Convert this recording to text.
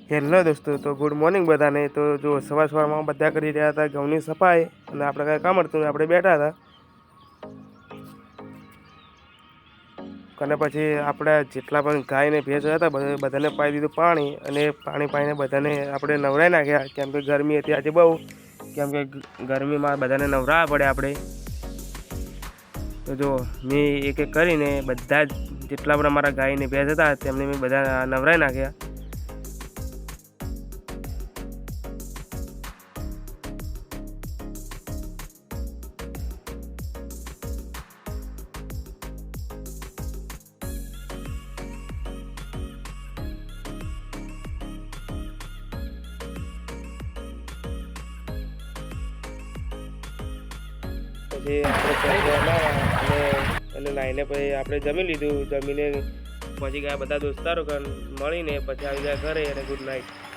Hello દોસ્તો, તો good morning બધાને। તો જો સવારમાં બધા કરી રહ્યા હતા ઘઉંની સફાઈ, અને આપણે કાંઈ કામ હતું આપણે બેઠા હતા। અને પછી આપણે જેટલા પણ ગાય ને ભેંસ હતા બધાને પાઈ દીધું પાણી, અને પાણી પાઈને બધાને આપણે નવરાઈ નાખ્યા। કેમ કે ગરમી હતી આજે બહુ, કેમ કે ગરમીમાં બધાને નવરાવવા પડે આપણે। તો જો મેં એક એક કરીને બધા જ જેટલા પણ અમારા ગાય ને ભેંસ હતા તેમને મેં બધા નવરાઈ નાખ્યા। પછી આપણે અને નાઈને પછી આપણે જમી લીધું। જમીને પછી ગયા બધા દોસ્તારો મળીને પછી આવી ગયા ઘરે, અને ગુડ નાઇટ।